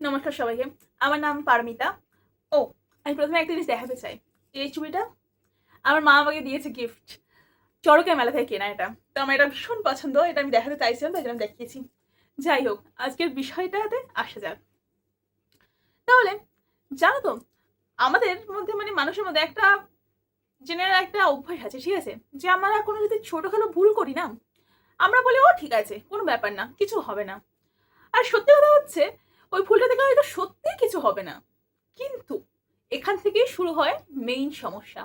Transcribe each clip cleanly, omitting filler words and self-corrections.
নমস্কার সবাইকে। আমার নাম পারমিতা। ও আমি প্রথমে একটা জিনিস দেখাতে চাই। এই চুড়িটা আমার মা আমাকে দিয়েছে গিফট। চড়কের মেলা থেকে কেনা এটা। তো আমার এটা ভীষণ পছন্দ। এটা আমি দেখাতে চাইছিলাম, তাই জন্য দেখিয়েছি। যাই হোক, আজকের বিষয়টাতে আসা যাক। তাহলে জানো তো, আমাদের মধ্যে মানে মানুষের মধ্যে একটা জেনারেল একটা অভ্যাস আছে, ঠিক আছে? যে আমরা কোনো যদি ছোটখাটো ভুল করি না, আমরা বলি ও ঠিক আছে, কোনো ব্যাপার না, কিছু হবে না। আর সত্যি কথা হচ্ছে, ওই ভুলটা থেকে হয়তো সত্যিই কিছু হবে না। কিন্তু এখান থেকেই শুরু হয় মেইন সমস্যা।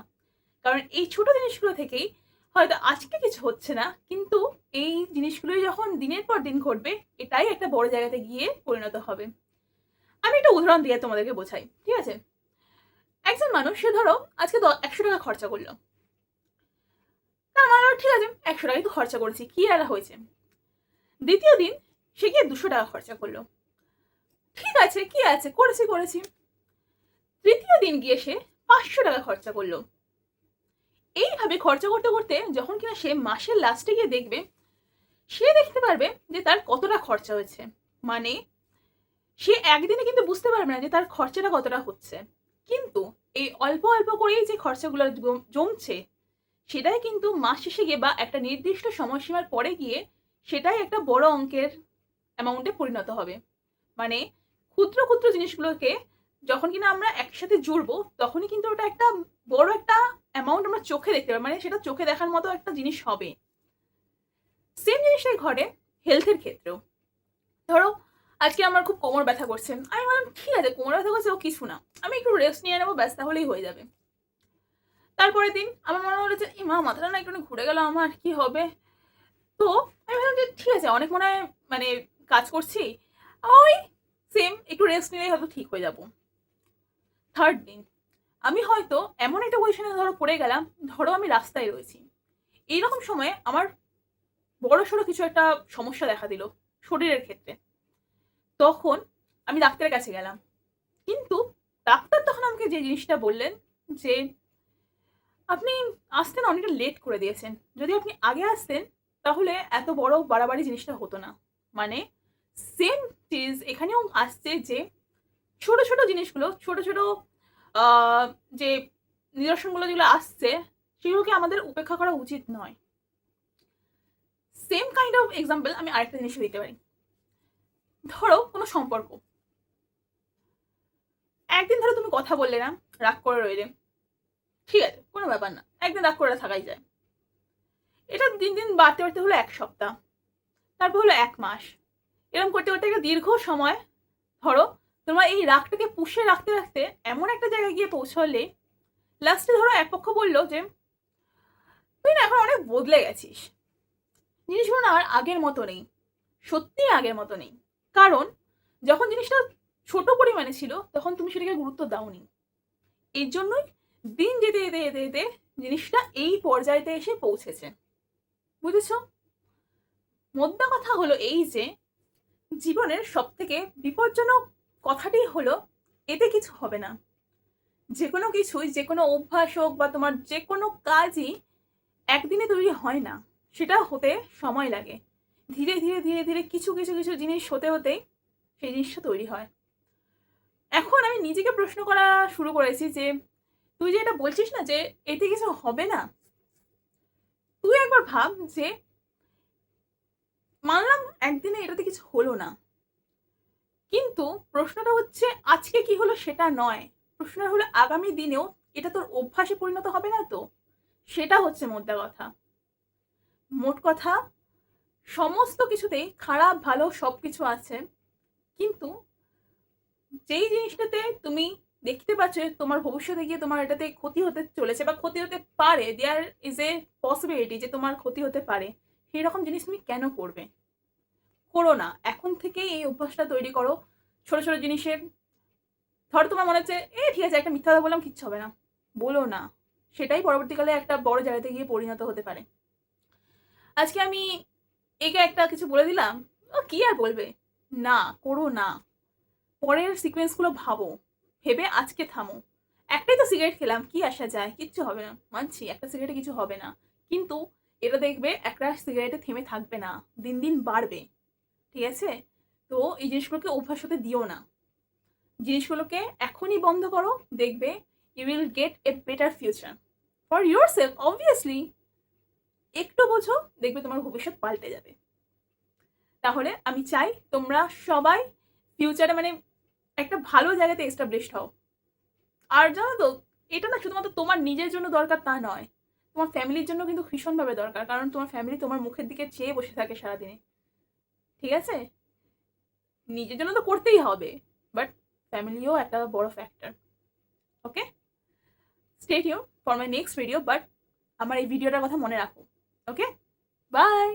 কারণ এই ছোট জিনিসগুলো থেকেই হয়তো আজকে কিছু হচ্ছে না, কিন্তু এই জিনিসগুলোই যখন দিনের পর দিন ঘটবে, এটাই একটা বড় জায়গাতে গিয়ে পরিণত হবে। আমি একটা উদাহরণ দিয়ে তোমাদেরকে বোঝাই, ঠিক আছে? একজন মানুষ, সে ধরো আজকে 100 টাকা খরচা করলো। তার মানে ঠিক আছে, 100 টাকাই তো খরচা করেছি, কি আর হয়েছে। দ্বিতীয় দিন সে গিয়ে 200 টাকা খরচা করলো। ঠিক আছে, কি আছে, করেছি করেছি। তৃতীয় দিন গিয়ে সে 500 টাকা খরচা করলো। এইভাবে খরচা করতে করতে যখন কিনা সে মাসের লাস্টে গিয়ে দেখবে, সে দেখতে পারবে যে তার কতটা খরচা হয়েছে। মানে সে একদিনে কিন্তু বুঝতে পারবে না যে তার খরচাটা কতটা হচ্ছে, কিন্তু এই অল্প অল্প করেই যে খরচাগুলো জমছে, সেটাই কিন্তু মাস শেষে গিয়ে বা একটা নির্দিষ্ট সময়সীমার পরে গিয়ে সেটাই একটা বড় অঙ্কের অ্যামাউন্টে পরিণত হবে। মানে ক্ষুদ্র ক্ষুদ্র জিনিসগুলোকে যখন কিনা আমরা একসাথে জুড়বো, তখনই কিন্তু ওটা একটা বড় একটা অ্যামাউন্ট আমরা চোখে দেখতে পাবো, মানে সেটা চোখে দেখার মতো একটা জিনিস হবে। সেম জিনিসটাই ঘটে হেলথের ক্ষেত্রেও। ধরো আজকে আমার খুব কোমর ব্যথা করছে, আমি বললাম ঠিক আছে, কোমর ব্যথা করছে, ও কিছু না, আমি একটু রেস্ট নিয়ে নেবো, ব্যাস, তাহলেই হয়ে যাবে। তারপরের দিন আমার মনে হলো যে মা, মাথাটা না একটু ঘুরে গেল, আমার কি হবে? তো আমি ভাবলাম যে ঠিক আছে, অনেক মনে হয় মানে কাজ করছি, ওই সেম একটু রেস্ট নিলেই হয়তো ঠিক হয়ে যাবো। থার্ড দিন আমি হয়তো এমন একটা পজিশনে ধরো পড়ে গেলাম, ধরো আমি রাস্তায় রয়েছি, এইরকম সময়ে আমার বড়সড় কিছু একটা সমস্যা দেখা দিল শরীরের ক্ষেত্রে। তখন আমি ডাক্তারের কাছে গেলাম, কিন্তু ডাক্তার তখন আমাকে যে জিনিসটা বললেন যে আপনি আসতে না অনেকটা লেট করে দিয়েছেন, যদি আপনি আগে আসতেন তাহলে এত বড় বাড়াবাড়ি জিনিসটা হতো না। মানে সেম চিজ এখানেও আসছে যে ছোট ছোট জিনিসগুলো, ছোট ছোট যে নিদর্শনগুলো যেগুলো আসছে, সেগুলোকে আমাদের উপেক্ষা করা উচিত নয়। সেম কাইন্ড অফ এক্সাম্পল আমি আরেকটা জিনিস দিতে পারি। ধরো কোনো সম্পর্ক, একদিন ধরো তুমি কথা বললে না, রাগ করে রইলে, ঠিক আছে, কোনো ব্যাপার না, একদিন রাগ করে থাকাই যায়। এটা দিন দিন বাড়তে বাড়তে হলো 1 সপ্তাহ, তারপর হলো 1 মাস। এরকম করতে করতে একটা দীর্ঘ সময়, ধরো তোমার এই রাগটাকে পুষে রাখতে রাখতে এমন একটা জায়গায় গিয়ে পৌঁছলে, লাস্টে ধরো এক পক্ষ বললো যে তুই না এখন অনেক বদলে গেছিস, জিনিসগুলো না আর আগের মতো নেই। সত্যিই আগের মতো নেই। কারণ যখন জিনিসটা ছোট পরিমাণে ছিল, তখন তুমি সেটাকে গুরুত্ব দাওনি। এর জন্যই দিন যেতে যেতে যেতে যেতে জিনিসটা এই পর্যায়েতে এসে পৌঁছেছে। বুঝেছ? মোদ্দা কথা হলো এই যে জীবনের সবথেকে বিপজ্জনক কথাটি হলো এতে কিছু হবে না। যেকোনো কিছুই, যেকোনো অভ্যাস হোক বা তোমার যেকোনো কাজই একদিনে তৈরি হয় না। সেটা হতে সময় লাগে। ধীরে ধীরে ধীরে ধীরে কিছু কিছু কিছু জিনিস হতে হতেই সেই জিনিসটা তৈরি হয়। এখন আমি নিজেকে প্রশ্ন করা শুরু করেছি যে তুই যে এটা বলছিস না যে এতে কিছু হবে না, তুই একবার ভাব যে মানলাম একদিনে এটাতে কিছু হলো না, কিন্তু প্রশ্নটা হচ্ছে আজকে কি হলো সেটা নয়। প্রশ্নটা হলো আগামী দিনেও এটা তোর অভ্যাসে পরিণত হবে না তো? সেটা হচ্ছে মোদ্দা কথা। মোট কথা, সমস্ত কিছুতেই খারাপ ভালো সবকিছু আছে, কিন্তু যেই জিনিসটাতে তুমি দেখতে পাচ্ছ তোমার ভবিষ্যতে গিয়ে তোমার এটাতে ক্ষতি হতে চলেছে বা ক্ষতি হতে পারে, দেয়ার ইজ এ পসিবিলিটি যে তোমার ক্ষতি হতে পারে, সেই রকম জিনিস তুমি কেন করবে? করো না। এখন থেকেই এই অভ্যাসটা তৈরি করো। ছোট ছোট জিনিসের, ধরো তোমার মনে হচ্ছে ঠিক আছে, একটা মিথ্যা কথা বললাম, কিচ্ছু হবে না, বলো না। সেটাই পরবর্তীকালে একটা বড় জায়গাতে গিয়ে পরিণত হতে পারে। আজকে আমি একে একটা কিছু বলে দিলাম, ও কি আর বলবে, না, করো না। পরের সিকোয়েন্সগুলো ভাবো, ভেবে আজকে থামো। একটাই তো সিগারেট খেলাম, কি আসা যায়, কিচ্ছু হবে না, মানছি একটা সিগারেটে কিছু হবে না, কিন্তু এটা দেখবে একটা সিগারেটে থেমে থাকবে না, দিন দিন বাড়বে। ঠিক আছে? তো এই জিনিসগুলোকে অভ্যাস হতে দিও না। জিনিসগুলোকে এখনই বন্ধ করো, দেখবে you will get a better future for yourself. Obviously একটু বোঝো, দেখবে তোমার ভবিষ্যৎ পাল্টে যাবে। তাহলে আমি চাই তোমরা সবাই ফিউচারে মানে একটা ভালো জায়গাতে এস্টাবলিশড হও। আর জানো তো, এটা না শুধুমাত্র তোমার নিজের জন্য দরকার তা নয়, তোমার ফ্যামিলির জন্য কিন্তু ভীষণভাবে দরকার। কারণ তোমার ফ্যামিলি তোমার মুখের দিকে চেয়ে বসে থাকে সারাদিনে। ঠিক আছে, নিজের জন্য তো করতেই হবে, বাট ফ্যামিলিও একটা বড় factor. Okay, stay tune for my next video, but আমার এই ভিডিওটার কথা মনে রাখো। ওকে, বাই।